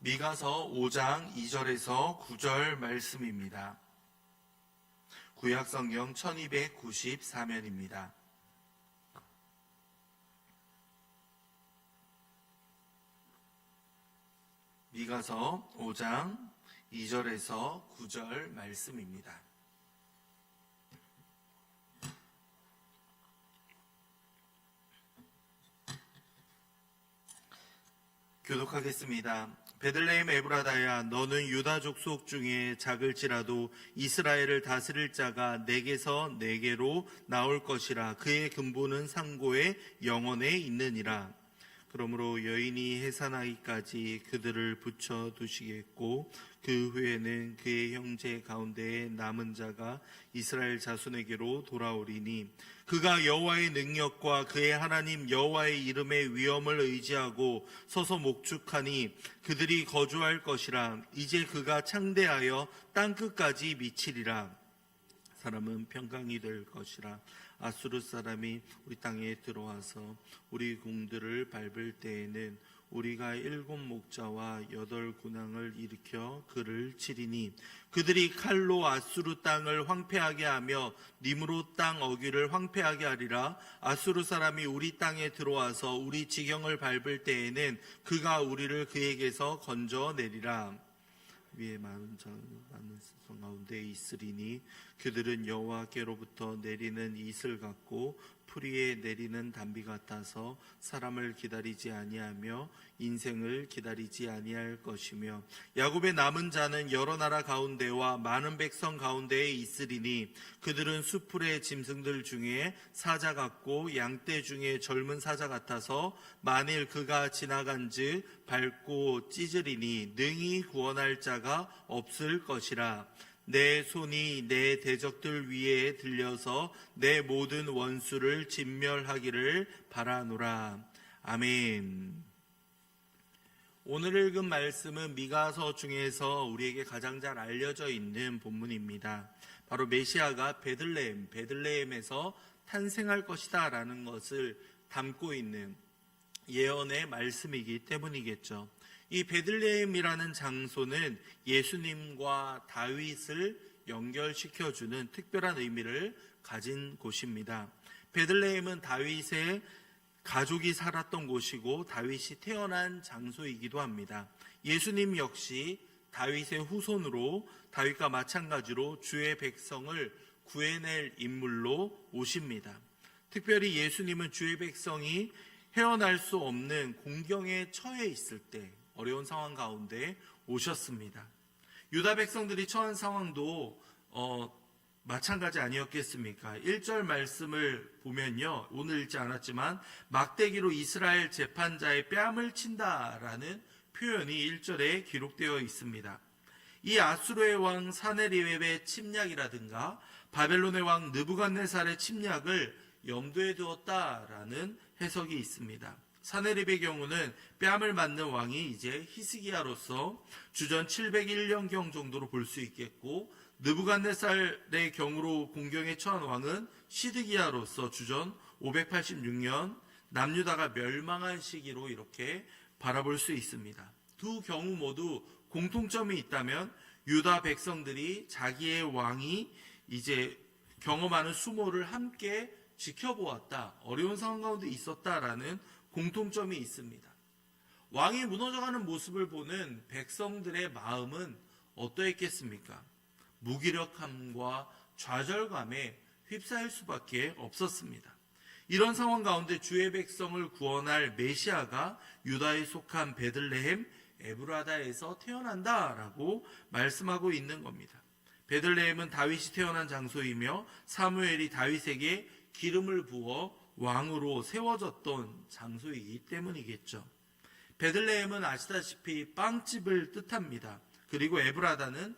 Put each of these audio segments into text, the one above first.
미가서 5장 2절에서 9절 말씀입니다. 구약성경 1294면입니다. 미가서 5장 2절에서 9절 말씀입니다. 교독하겠습니다. 베들레헴 에브라다야, 너는 유다 족속 중에 작을지라도 이스라엘을 다스릴 자가 내게서 내게로 나올 것이라. 그의 근본은 상고의 영원에 있느니라. 그러므로 여인이 해산하기까지 그들을 붙여두시겠고 그 후에는 그의 형제 가운데에 남은 자가 이스라엘 자손에게로 돌아오리니 그가 여호와의 능력과 그의 하나님 여호와의 이름의 위엄을 의지하고 서서 목축하니 그들이 거주할 것이라. 이제 그가 창대하여 땅끝까지 미치리라. 사람은 평강이 될 것이라. 아수르 사람이 우리 땅에 들어와서 우리 궁들을 밟을 때에는 우리가 7 목자와 8 군왕을 일으켜 그를 치리니 그들이 칼로 아수르 땅을 황폐하게 하며 니므롯 땅 어귀를 황폐하게 하리라. 아수르 사람이 우리 땅에 들어와서 우리 지경을 밟을 때에는 그가 우리를 그에게서 건져내리라. 위에 많은 성 가운데 있으리니 그들은 여호와께로부터 내리는 이슬 같고 풀이에 내리는 단비 같아서 사람을 기다리지 아니하며 인생을 기다리지 아니할 것이며 야곱의 남은 자는 여러 나라 가운데와 많은 백성 가운데에 있으리니 그들은 수풀의 짐승들 중에 사자 같고 양떼 중에 젊은 사자 같아서 만일 그가 지나간즉 밟고 찢으리니 능히 구원할 자가 없을 것이라. 내 손이 내 대적들 위에 들려서 내 모든 원수를 진멸하기를 바라노라. 아멘. 오늘 읽은 말씀은 미가서 중에서 우리에게 가장 잘 알려져 있는 본문입니다. 바로 메시아가 베들레헴에서 탄생할 것이다 라는 것을 담고 있는 예언의 말씀이기 때문이겠죠. 이 베들레헴이라는 장소는 예수님과 다윗을 연결시켜주는 특별한 의미를 가진 곳입니다. 베들레헴은 다윗의 가족이 살았던 곳이고 다윗이 태어난 장소이기도 합니다. 예수님 역시 다윗의 후손으로 다윗과 마찬가지로 주의 백성을 구해낼 인물로 오십니다. 특별히 예수님은 주의 백성이 헤어날 수 없는 공경에 처해 있을 때 어려운 상황 가운데 오셨습니다. 유다 백성들이 처한 상황도 마찬가지 아니었겠습니까? 1절 말씀을 보면요, 오늘 읽지 않았지만 막대기로 이스라엘 재판자의 뺨을 친다라는 표현이 1절에 기록되어 있습니다. 이 아수르의 왕 사네리웹의 침략이라든가 바벨론의 왕 느부갓네살의 침략을 염두에 두었다라는 해석이 있습니다. 사네립의 경우는 뺨을 맞는 왕이 이제 히스기야로서 주전 701년경 정도로 볼 수 있겠고, 느부갓네살의 경우로 공경에 처한 왕은 시드기야로서 주전 586년 남유다가 멸망한 시기로 이렇게 바라볼 수 있습니다. 두 경우 모두 공통점이 있다면 유다 백성들이 자기의 왕이 이제 경험하는 수모를 함께 지켜보았다, 어려운 상황 가운데 있었다라는 공통점이 있습니다. 왕이 무너져가는 모습을 보는 백성들의 마음은 어떠했겠습니까? 무기력함과 좌절감에 휩싸일 수밖에 없었습니다. 이런 상황 가운데 주의 백성을 구원할 메시아가 유다에 속한 베들레헴 에브라다에서 태어난다라고 말씀하고 있는 겁니다. 베들레헴은 다윗이 태어난 장소이며 사무엘이 다윗에게 기름을 부어 왕으로 세워졌던 장소이기 때문이겠죠. 베들레헴은 아시다시피 빵집을 뜻합니다. 그리고 에브라다는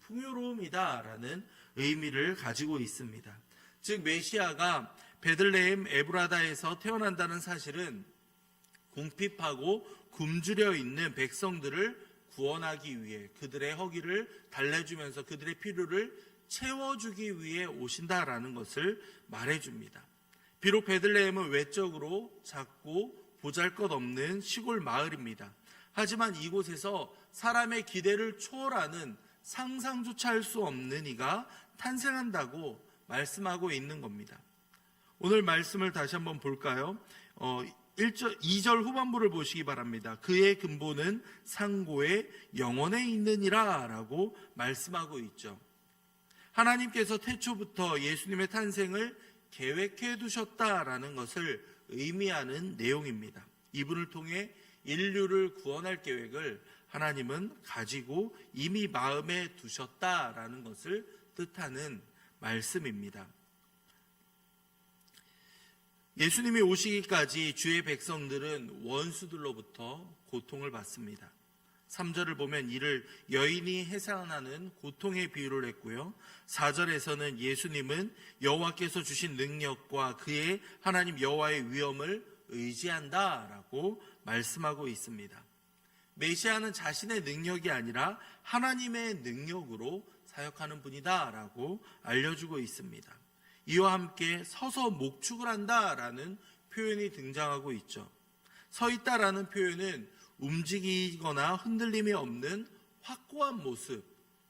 풍요로움이다라는 의미를 가지고 있습니다. 즉 메시아가 베들레헴 에브라다에서 태어난다는 사실은 궁핍하고 굶주려 있는 백성들을 구원하기 위해 그들의 허기를 달래주면서 그들의 필요를 채워주기 위해 오신다라는 것을 말해줍니다. 비록 베들레헴은 외적으로 작고 보잘것없는 시골 마을입니다. 하지만 이곳에서 사람의 기대를 초월하는 상상조차 할 수 없는 이가 탄생한다고 말씀하고 있는 겁니다. 오늘 말씀을 다시 한번 볼까요? 2절 후반부를 보시기 바랍니다. 그의 근본은 상고의 영원에 있느니라 라고 말씀하고 있죠. 하나님께서 태초부터 예수님의 탄생을 계획해 두셨다라는 것을 의미하는 내용입니다. 이분을 통해 인류를 구원할 계획을 하나님은 가지고 이미 마음에 두셨다라는 것을 뜻하는 말씀입니다. 예수님이 오시기까지 주의 백성들은 원수들로부터 고통을 받습니다. 3절을 보면 이를 여인이 해산하는 고통의 비유를 했고요. 4절에서는 예수님은 여호와께서 주신 능력과 그의 하나님 여호와의 위엄을 의지한다라고 말씀하고 있습니다. 메시아는 자신의 능력이 아니라 하나님의 능력으로 사역하는 분이다라고 알려주고 있습니다. 이와 함께 서서 목축을 한다라는 표현이 등장하고 있죠. 서 있다라는 표현은 움직이거나 흔들림이 없는 확고한 모습,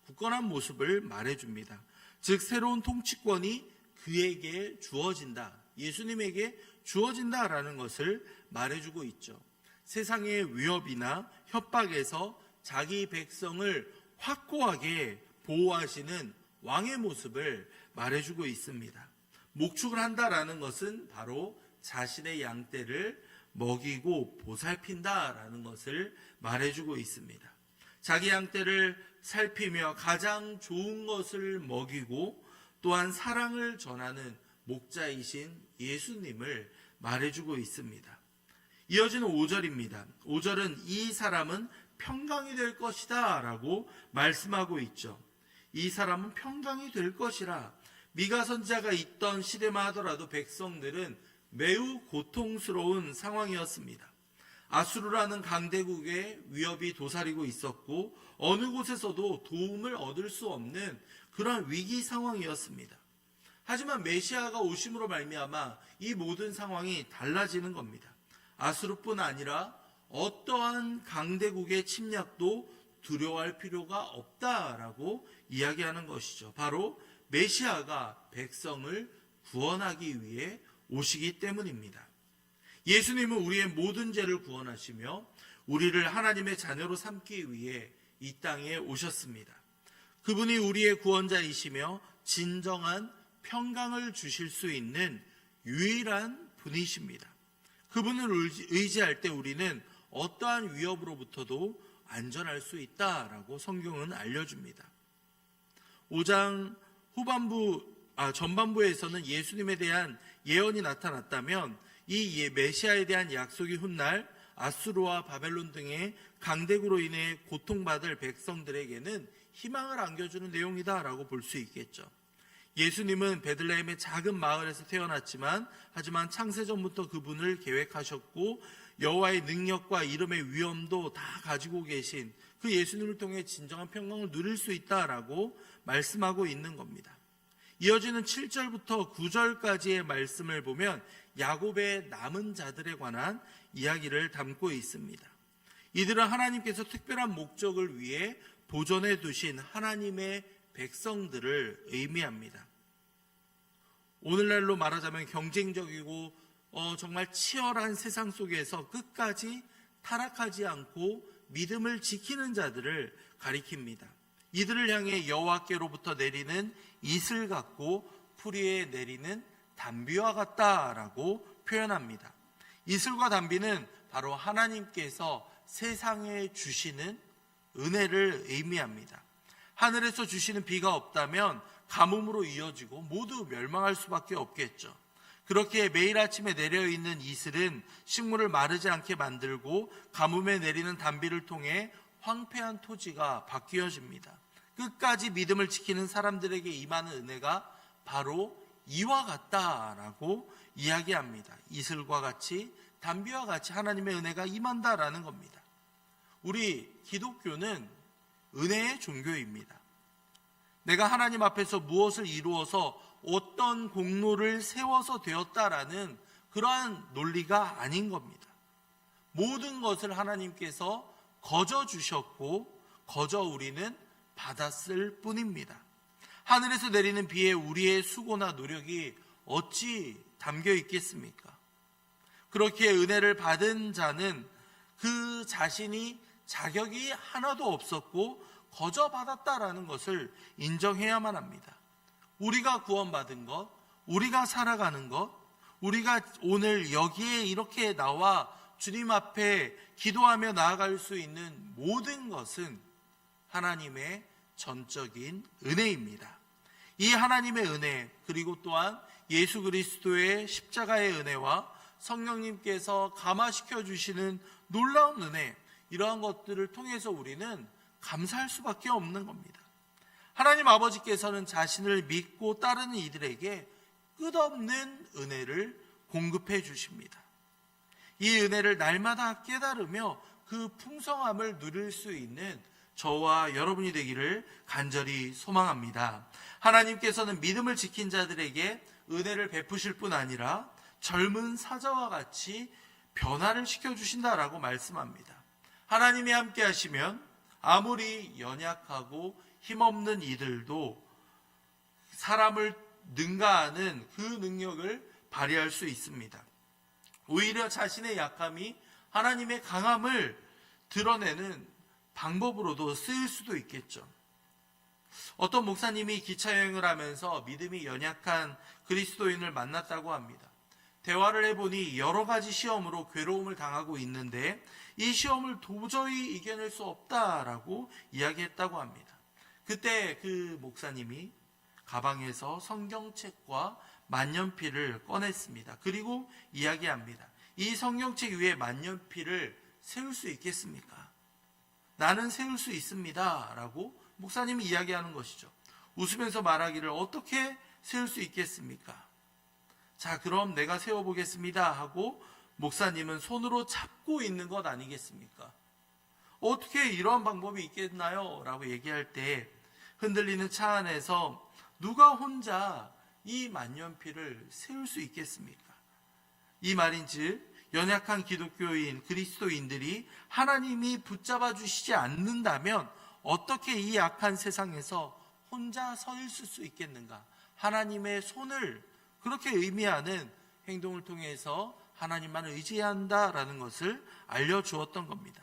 굳건한 모습을 말해줍니다. 즉 새로운 통치권이 그에게 주어진다, 예수님에게 주어진다라는 것을 말해주고 있죠. 세상의 위협이나 협박에서 자기 백성을 확고하게 보호하시는 왕의 모습을 말해주고 있습니다. 목축을 한다라는 것은 바로 자신의 양떼를 먹이고 보살핀다라는 것을 말해주고 있습니다. 자기 양떼를 살피며 가장 좋은 것을 먹이고 또한 사랑을 전하는 목자이신 예수님을 말해주고 있습니다. 이어지는 5절입니다. 5절은 이 사람은 평강이 될 것이다 라고 말씀하고 있죠. 이 사람은 평강이 될 것이라. 미가 선지자가 있던 시대만 하더라도 백성들은 매우 고통스러운 상황이었습니다. 아수르라는 강대국의 위협이 도사리고 있었고 어느 곳에서도 도움을 얻을 수 없는 그런 위기 상황이었습니다. 하지만 메시아가 오심으로 말미암아 이 모든 상황이 달라지는 겁니다. 아수르뿐 아니라 어떠한 강대국의 침략도 두려워할 필요가 없다라고 이야기하는 것이죠. 바로 메시아가 백성을 구원하기 위해 오시기 때문입니다. 예수님은 우리의 모든 죄를 구원하시며 우리를 하나님의 자녀로 삼기 위해 이 땅에 오셨습니다. 그분이 우리의 구원자이시며 진정한 평강을 주실 수 있는 유일한 분이십니다. 그분을 의지할 때 우리는 어떠한 위협으로부터도 안전할 수 있다라고 성경은 알려줍니다. 5장 전반부에서는 예수님에 대한 예언이 나타났다면 이 메시아에 대한 약속이 훗날 아수르와 바벨론 등의 강대국으로 인해 고통받을 백성들에게는 희망을 안겨주는 내용이다라고 볼 수 있겠죠. 예수님은 베들레헴의 작은 마을에서 태어났지만 하지만 창세전부터 그분을 계획하셨고 여호와의 능력과 이름의 위엄도 다 가지고 계신 그 예수님을 통해 진정한 평강을 누릴 수 있다라고 말씀하고 있는 겁니다. 이어지는 7절부터 9절까지의 말씀을 보면 야곱의 남은 자들에 관한 이야기를 담고 있습니다. 이들은 하나님께서 특별한 목적을 위해 보존해 두신 하나님의 백성들을 의미합니다. 오늘날로 말하자면 경쟁적이고 정말 치열한 세상 속에서 끝까지 타락하지 않고 믿음을 지키는 자들을 가리킵니다. 이들을 향해 여호와께로부터 내리는 이슬 같고 풀 위에 내리는 단비와 같다라고 표현합니다. 이슬과 단비는 바로 하나님께서 세상에 주시는 은혜를 의미합니다. 하늘에서 주시는 비가 없다면 가뭄으로 이어지고 모두 멸망할 수밖에 없겠죠. 그렇게 매일 아침에 내려있는 이슬은 식물을 마르지 않게 만들고 가뭄에 내리는 단비를 통해 황폐한 토지가 바뀌어집니다. 끝까지 믿음을 지키는 사람들에게 임하는 은혜가 바로 이와 같다라고 이야기합니다. 이슬과 같이 단비와 같이 하나님의 은혜가 임한다라는 겁니다. 우리 기독교는 은혜의 종교입니다. 내가 하나님 앞에서 무엇을 이루어서 어떤 공로를 세워서 되었다라는 그러한 논리가 아닌 겁니다. 모든 것을 하나님께서 거저 주셨고 거저 우리는 받았을 뿐입니다. 하늘에서 내리는 비에 우리의 수고나 노력이 어찌 담겨 있겠습니까? 그렇게 은혜를 받은 자는 그 자신이 자격이 하나도 없었고 거저 받았다라는 것을 인정해야만 합니다. 우리가 구원받은 것, 우리가 살아가는 것, 우리가 오늘 여기에 이렇게 나와 주님 앞에 기도하며 나아갈 수 있는 모든 것은 하나님의 전적인 은혜입니다. 이 하나님의 은혜, 그리고 또한 예수 그리스도의 십자가의 은혜와 성령님께서 감화시켜 주시는 놀라운 은혜, 이러한 것들을 통해서 우리는 감사할 수밖에 없는 겁니다. 하나님 아버지께서는 자신을 믿고 따르는 이들에게 끝없는 은혜를 공급해 주십니다. 이 은혜를 날마다 깨달으며 그 풍성함을 누릴 수 있는 저와 여러분이 되기를 간절히 소망합니다. 하나님께서는 믿음을 지킨 자들에게 은혜를 베푸실 뿐 아니라 젊은 사자와 같이 변화를 시켜주신다라고 말씀합니다. 하나님이 함께 하시면 아무리 연약하고 힘없는 이들도 사람을 능가하는 그 능력을 발휘할 수 있습니다. 오히려 자신의 약함이 하나님의 강함을 드러내는 방법으로도 쓰일 수도 있겠죠. 어떤 목사님이 기차여행을 하면서 믿음이 연약한 그리스도인을 만났다고 합니다. 대화를 해보니 여러 가지 시험으로 괴로움을 당하고 있는데 이 시험을 도저히 이겨낼 수 없다라고 이야기했다고 합니다. 그때 그 목사님이 가방에서 성경책과 만년필을 꺼냈습니다. 그리고 이야기합니다. 이 성경책 위에 만년필을 세울 수 있겠습니까? 나는 세울 수 있습니다 라고 목사님이 이야기하는 것이죠. 웃으면서 말하기를 어떻게 세울 수 있겠습니까? 자, 그럼 내가 세워보겠습니다 하고 목사님은 손으로 잡고 있는 것 아니겠습니까? 어떻게 이런 방법이 있겠나요? 라고 얘기할 때 흔들리는 차 안에서 누가 혼자 이 만년필을 세울 수 있겠습니까? 이 말인즉 연약한 기독교인, 그리스도인들이 하나님이 붙잡아 주시지 않는다면 어떻게 이 약한 세상에서 혼자 서 있을 수 있겠는가? 하나님의 손을 그렇게 의미하는 행동을 통해서 하나님만 의지한다라는 것을 알려주었던 겁니다.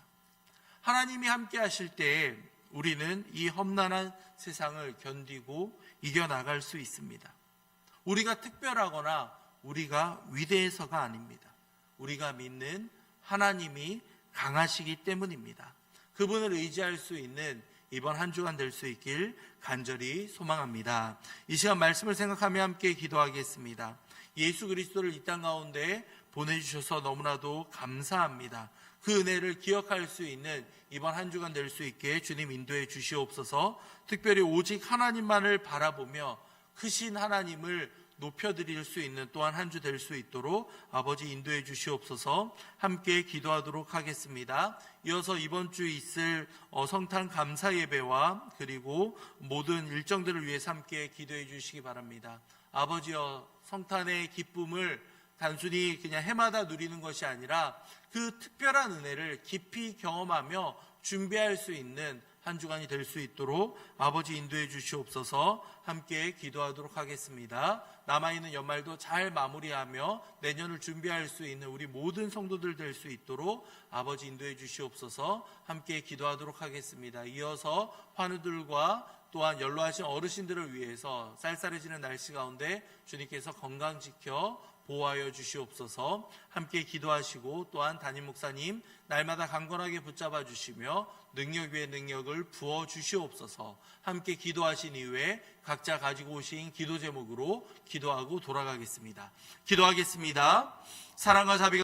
하나님이 함께 하실 때 우리는 이 험난한 세상을 견디고 이겨나갈 수 있습니다. 우리가 특별하거나 우리가 위대해서가 아닙니다. 우리가 믿는 하나님이 강하시기 때문입니다. 그분을 의지할 수 있는 이번 한 주간 될 수 있길 간절히 소망합니다. 이 시간 말씀을 생각하며 함께 기도하겠습니다. 예수 그리스도를 이 땅 가운데 보내주셔서 너무나도 감사합니다. 그 은혜를 기억할 수 있는 이번 한 주간 될 수 있게 주님 인도해 주시옵소서. 특별히 오직 하나님만을 바라보며 크신 하나님을 높여드릴 수 있는 또한 한 주 될 수 있도록 아버지 인도해 주시옵소서. 함께 기도하도록 하겠습니다. 이어서 이번 주 있을 성탄 감사 예배와 그리고 모든 일정들을 위해서 함께 기도해 주시기 바랍니다. 아버지여, 성탄의 기쁨을 단순히 그냥 해마다 누리는 것이 아니라 그 특별한 은혜를 깊이 경험하며 준비할 수 있는 한 주간이 될 수 있도록 아버지 인도해 주시옵소서. 함께 기도하도록 하겠습니다. 남아있는 연말도 잘 마무리하며 내년을 준비할 수 있는 우리 모든 성도들 될 수 있도록 아버지 인도해 주시옵소서. 함께 기도하도록 하겠습니다. 이어서 환우들과 또한 연로하신 어르신들을 위해서 쌀쌀해지는 날씨 가운데 주님께서 건강 지켜 보호하여 주시옵소서. 함께 기도하시고 또한 담임 목사님 날마다 강건하게 붙잡아 주시며 능력 위에 능력을 부어 주시옵소서. 함께 기도하신 이후에 각자 가지고 오신 기도 제목으로 기도하고 돌아가겠습니다. 기도하겠습니다. 사랑과 자비가